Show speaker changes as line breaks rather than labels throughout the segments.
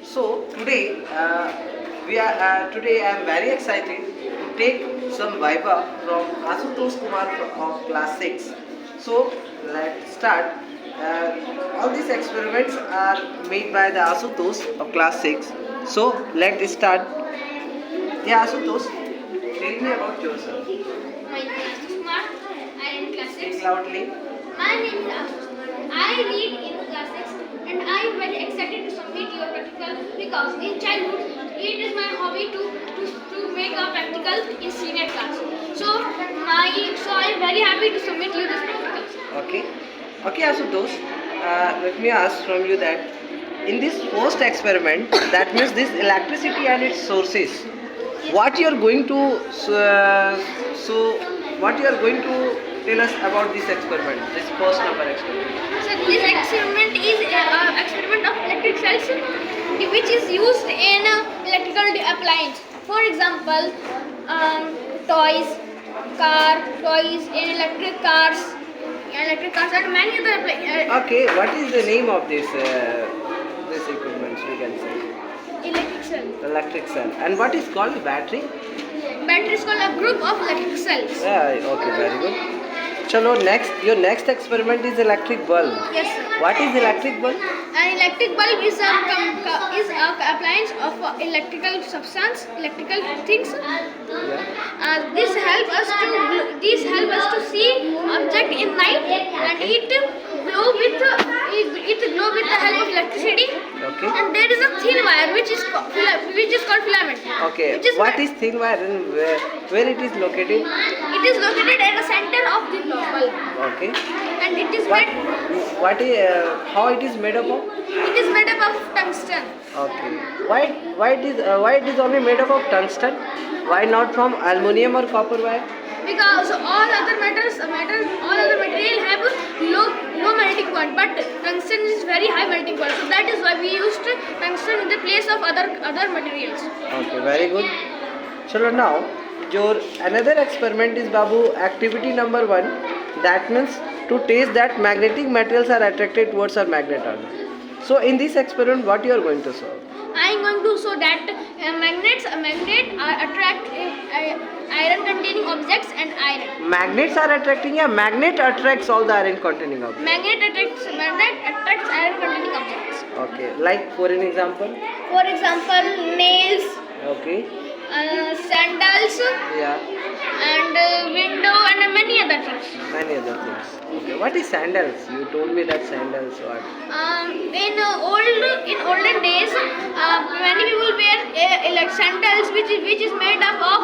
So today I am very excited to take some viva from Ashutosh Kumar of class 6. So let's start. All these experiments are made by the Ashutosh of class 6. So let's start. Yeah, Ashutosh, tell me about yourself.
My name is Ashoka Kumar. I am in class 6.
Speak loudly.
My name is Ashoka. I read in class 6 and I am very excited to submit your practical because in childhood it is my hobby to make a practical in senior class. So I am very happy to submit you this practical.
Okay, Ashutosh, let me ask from you that in this first experiment, that means this electricity and its sources, what you are going to what you are going to tell us about this experiment, this first number experiment?
So this experiment is an experiment of electric cells which is used in electrical appliance. For example, toys in electric cars and many other appliances.
Okay, what is the name of this equipment? We can say
Electric cell.
electric cell, and what is called battery?
Battery is called a group of electric cells.
Yeah, okay, very good. Chalo, your next experiment is electric bulb.
Yes, sir.
What is electric bulb?
An electric bulb is a appliance of electrical substance, electrical things.
Yeah.
This help us to see object in night, and it glow with the help of electricity.
Okay.
And there is a thin wire which is called filament.
Okay.
Which is
What is thin wire and where it is located?
It is located at the center of the bulb,
Okay.
and it is
What?
made.
What is? How it is made up of?
It is made up of tungsten.
Okay. Why it is only made up of tungsten? Why not from aluminium or copper wire?
Because all other material have low melting point, but tungsten is very high melting point. So that is why we used tungsten in the place of other materials.
Okay, very good. Chalo, now your another experiment is Babu activity number 1. That means to test that magnetic materials are attracted towards our magnet or not. So in this experiment, what you are going to solve?
I am going to show that magnet attract iron containing objects and iron.
Magnets are attracting, yeah, magnet attracts all the iron containing objects.
Magnet attracts iron containing objects.
Okay, like for an example.
For example, nails,
Okay.
sandals,
Yeah.
and window, and many other things.
Many other things. Okay. What is sandals? You told me that sandals. What?
In olden days, many people wear like sandals, which is made up of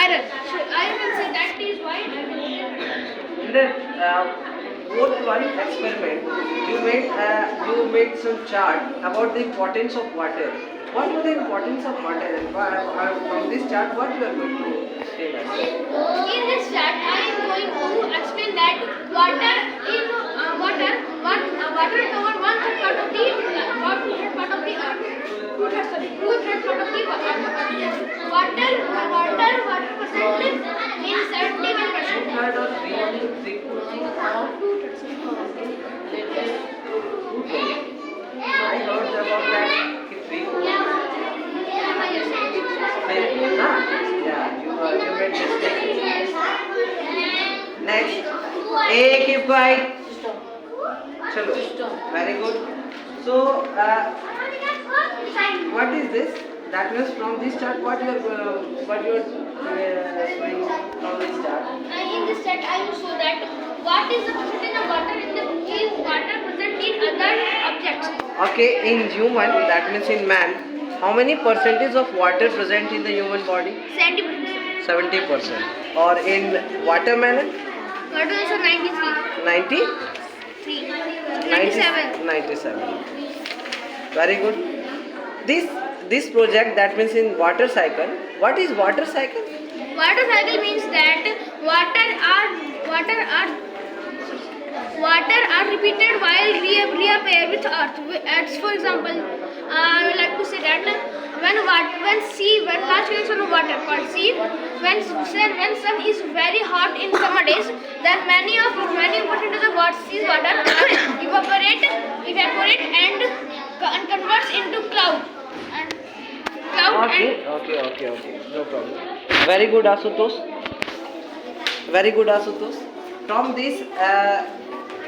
iron. So I can say that is why.
In the fourth one experiment, you made some chart about the importance of water. What is the importance of water? And from this chart, what you are going to tell us?
In this chart, I am going to explain that water cover 1/3 part of the earth. 2/3 part of the earth. 2/3 part of the earth. Water percent in 71%.
2/3 or 3? I heard about that. Yeah, you made mistake. Next, A, keep quiet. Chalo, very good. So, what is this? That means from this chart, what you are showing from this chart?
In this chart, I will show that what is the percentage of water is water present in other objects.
Okay, in human, that means in man, how many percentage of water present in the human body?
70%.
70%. Or in watermelon?
Water is 93.
90?
97.
97. Very good. This project, that means in water cycle. What is water cycle?
Water cycle means that water are repeated while reappear with earth. As for example, I would like to say that when large collection of water called sea, when sun is very hot in summer days, then many percentage of sea's water evaporate and
Okay. No problem. Very good, Asutosh. Very good, Asutosh. From this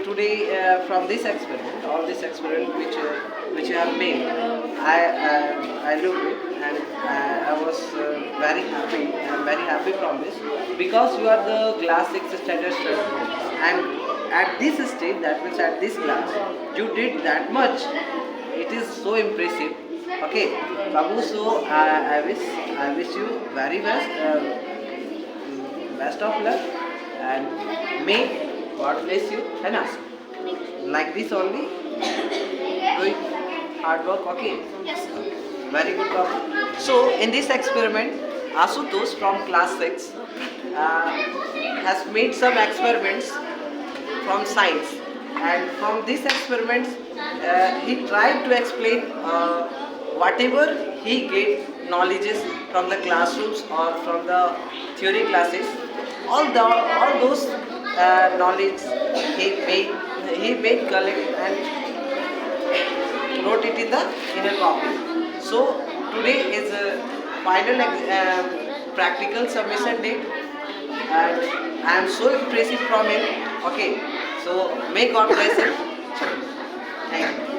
today, from this experiment, all this experiment which you have made, I looked it and I was very happy. I am very happy from this because you are the class 6 standard student, and at this stage, that means at this class, you did that much. It is so impressive. Okay, Babu. So I wish you very best of luck, and may God bless you and us. Like this only, doing hard work. Okay,
Yes, sir.
very good, Babu. So in this experiment, Asutosh from class 6 uh, has made some experiments from science, and from these experiments he tried to explain whatever he get knowledges from the classrooms or from the theory classes. All those knowledge he made collect and wrote it in a copy. So today is a final practical submission date, and I am so impressive from him. Okay, so may God bless him. Thank you.